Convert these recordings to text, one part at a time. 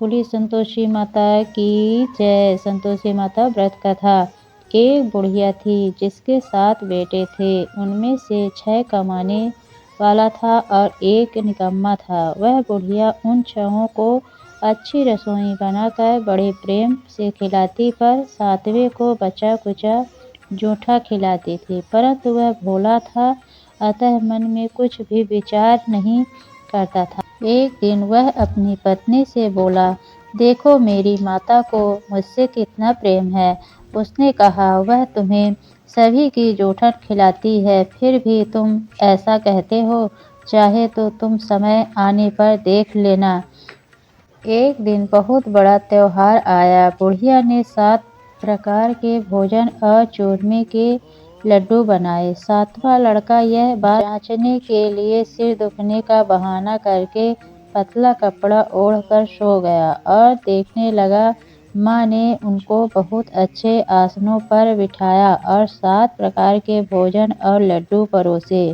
बोली संतोषी माता की जय। संतोषी माता व्रत कथा। एक बुढ़िया थी जिसके 7 बेटे थे। उनमें से 6 कमाने वाला था और एक निकम्मा था। वह बुढ़िया उन 6 को अच्छी रसोई बनाकर बड़े प्रेम से खिलाती, पर 7वें को बचा कुचा जूठा खिलाती थी। परंतु वह भोला था, अतः मन में कुछ भी विचार नहीं करता था। एक दिन वह अपनी पत्नी से बोला, देखो मेरी माता को मुझसे कितना प्रेम है। उसने कहा, वह तुम्हें सभी की जूठन खिलाती है, फिर भी तुम ऐसा कहते हो। चाहे तो तुम समय आने पर देख लेना। एक दिन बहुत बड़ा त्योहार आया। बुढ़िया ने 7 प्रकार के भोजन और चूरमे के लड्डू बनाए। 7वां लड़का यह बात जांचने के लिए सिर दुखने का बहाना करके पतला कपड़ा ओढ़कर सो गया और देखने लगा। माँ ने उनको बहुत अच्छे आसनों पर बिठाया और 7 प्रकार के भोजन और लड्डू परोसे।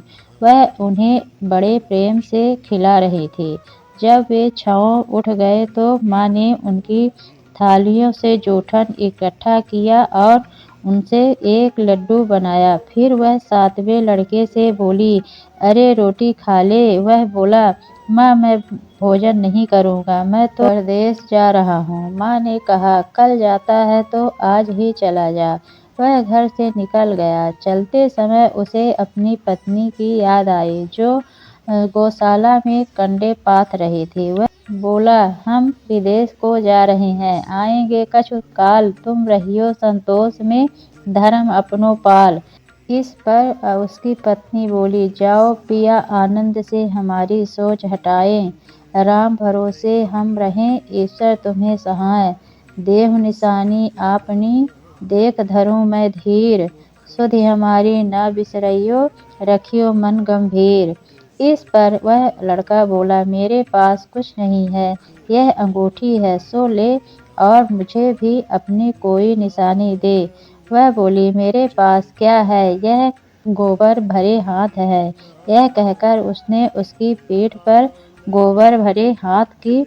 वह उन्हें बड़े प्रेम से खिला रही थी। जब वे 6 उठ गए तो माँ ने उनकी थालियों से जूठन इकट्ठा किया और उनसे एक लड्डू बनाया। फिर वह 7वें लड़के से बोली, अरे रोटी खा ले। वह बोला, माँ मैं भोजन नहीं करूँगा, मैं तो परदेश जा रहा हूँ। माँ ने कहा, कल जाता है तो आज ही चला जा। वह घर से निकल गया। चलते समय उसे अपनी पत्नी की याद आई, जो गौशाला में कंडे पाथ रही थी। वह बोला, हम विदेश को जा रहे हैं, आएंगे कछु काल। तुम रहियो संतोष में, धर्म अपनो पाल। इस पर उसकी पत्नी बोली, जाओ पिया आनंद से हमारी सोच हटाएं। राम भरोसे हम रहें, ईश्वर तुम्हें सहाय। देहु निशानी आपनी, देख धरूं मैं धीर। सुधि हमारी न बिसरइयो, रखियो मन गंभीर। इस पर वह लड़का बोला, मेरे पास कुछ नहीं है, यह अंगूठी है सो ले और मुझे भी अपनी कोई निशानी दे। वह बोली, मेरे पास क्या है, यह गोबर भरे हाथ है। यह कहकर उसने उसकी पीठ पर गोबर भरे हाथ की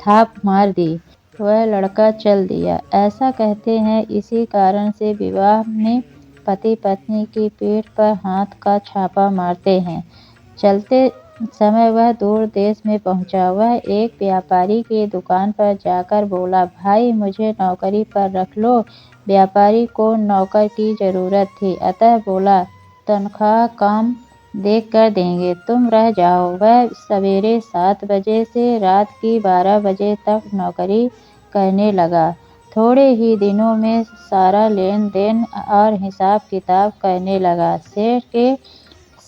थाप मार दी। वह लड़का चल दिया। ऐसा कहते हैं, इसी कारण से विवाह में पति पत्नी की पीठ पर हाथ का छापा मारते हैं। चलते समय वह दूर देश में पहुंचा। वह एक व्यापारी की दुकान पर जाकर बोला, भाई मुझे नौकरी पर रख लो। व्यापारी को नौकर की जरूरत थी, अतः बोला, तनख्वाह काम देख कर देंगे, तुम रह जाओ। वह सवेरे 7 बजे से रात की 12 बजे तक नौकरी करने लगा। थोड़े ही दिनों में सारा लेन देन और हिसाब किताब करने लगा। सेठ के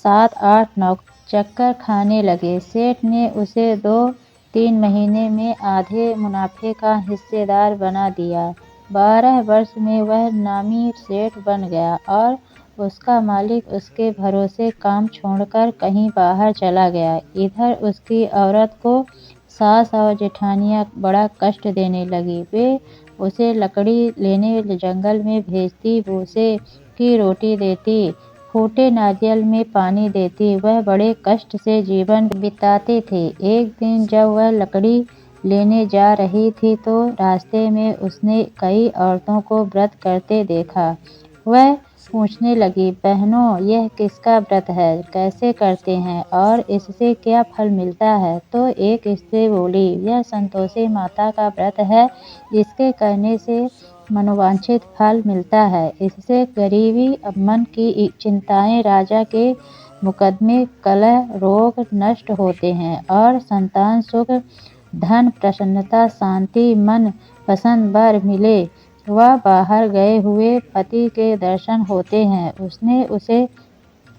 7-8 नौकर चक्कर खाने लगे। सेठ ने उसे 2-3 महीने में आधे मुनाफे का हिस्सेदार बना दिया। 12 वर्ष में वह नामी सेठ बन गया और उसका मालिक उसके भरोसे काम छोड़कर कहीं बाहर चला गया। इधर उसकी औरत को सास और जेठानियाँ बड़ा कष्ट देने लगी। वे उसे लकड़ी लेने जंगल में भेजती, भूसे की रोटी देती, फूटे नारियल में पानी देती। वह बड़े कष्ट से जीवन बिताते थे। एक दिन जब वह लकड़ी लेने जा रही थी तो रास्ते में उसने कई औरतों को व्रत करते देखा। वह पूछने लगी, बहनों यह किसका व्रत है, कैसे करते हैं और इससे क्या फल मिलता है। तो एक स्त्री बोली, यह संतोषी माता का व्रत है, इसके करने से मनोवांछित फल मिलता है। इससे गरीबी, मन की चिंताएं, राजा के मुकदमे, कलह, रोग नष्ट होते हैं और संतान सुख, धन, प्रसन्नता, शांति, मन पसंद वर मिले। वह बाहर गए हुए पति के दर्शन होते हैं। उसने उसे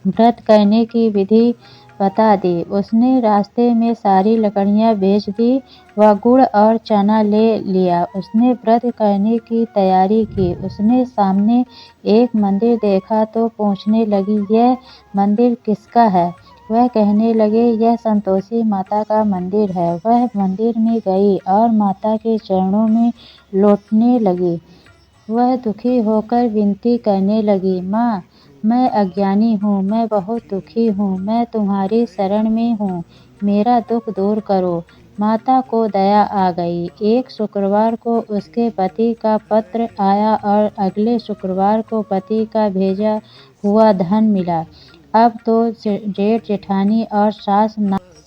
व्रत करने की विधि बता दी। उसने रास्ते में सारी लकड़ियाँ बेच दी व गुड़ और चना ले लिया। उसने व्रत करने की तैयारी की। उसने सामने एक मंदिर देखा तो पूछने लगी, यह मंदिर किसका है। वह कहने लगे, यह संतोषी माता का मंदिर है। वह मंदिर में गई और माता के चरणों में लौटने लगी। वह दुखी होकर विनती करने लगी, माँ मैं अज्ञानी हूँ, मैं बहुत दुखी हूँ, मैं तुम्हारी शरण में हूँ, मेरा दुख दूर करो। माता को दया आ गई। एक शुक्रवार को उसके पति का पत्र आया और अगले शुक्रवार को पति का भेजा हुआ धन मिला। अब तो जेठ जेठानी और सास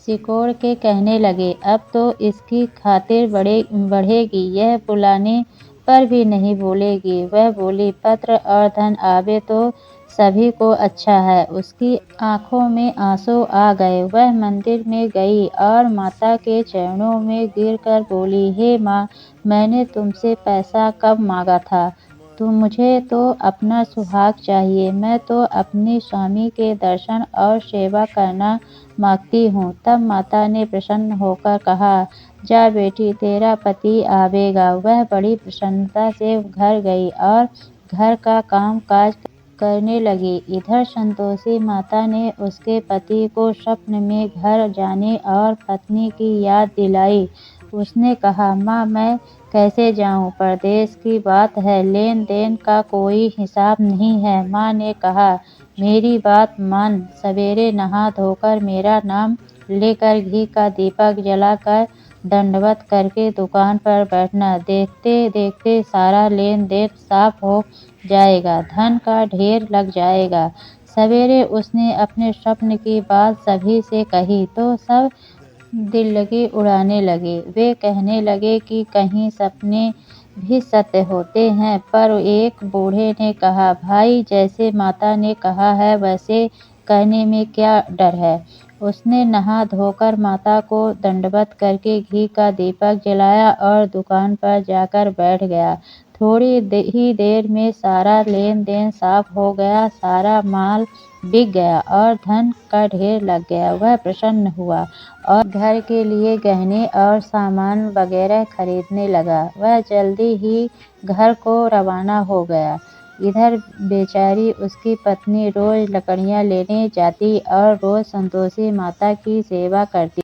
सिकोड़ के कहने लगे, अब तो इसकी खातिर बढ़ेगी, यह बुलाने पर भी नहीं बोलेगी। वह बोली, पत्र और धन आवे तो सभी को अच्छा है। उसकी आंखों में आंसू आ गए। वह मंदिर में गई और माता के चरणों में गिरकर बोली, हे माँ, मैंने तुमसे पैसा कब मांगा था? मुझे तो अपना सुहाग चाहिए। मैं तो अपने स्वामी के दर्शन और सेवा करना मांगती हूँ। तब माता ने प्रसन्न होकर कहा, जा बेटी, तेरा पति आवेगा। वह बड़ी प्रसन्नता से घर गई और घर का काम काज करने लगी। इधर संतोषी माता ने उसके पति को स्वप्न में घर जाने और पत्नी की याद दिलाई। उसने कहा, माँ, मैं कैसे जाऊँ? परदेश की बात है, लेन देन का कोई हिसाब नहीं है। माँ ने कहा, मेरी बात मान, सवेरे नहा धोकर मेरा नाम लेकर घी का दीपक जलाकर दंडवत करके दुकान पर बैठना। देखते देखते सारा लेन देन साफ हो जाएगा, धन का ढेर लग जाएगा। सवेरे उसने अपने स्वप्न की बात सभी से कही तो सब दिल लगी उड़ाने लगे। वे कहने लगे कि कहीं सपने भी सत्य होते हैं। पर एक बूढ़े ने कहा, भाई, जैसे माता ने कहा है वैसे कहने में क्या डर है? उसने नहा धोकर माता को दंडवत करके घी का दीपक जलाया और दुकान पर जाकर बैठ गया। थोड़ी ही देर में सारा लेन देन साफ हो गया, सारा माल बिक गया और धन का ढेर लग गया। वह प्रसन्न हुआ और घर के लिए गहने और सामान वगैरह खरीदने लगा। वह जल्दी ही घर को रवाना हो गया। इधर बेचारी उसकी पत्नी रोज लकड़ियाँ लेने जाती और रोज संतोषी माता की सेवा करती।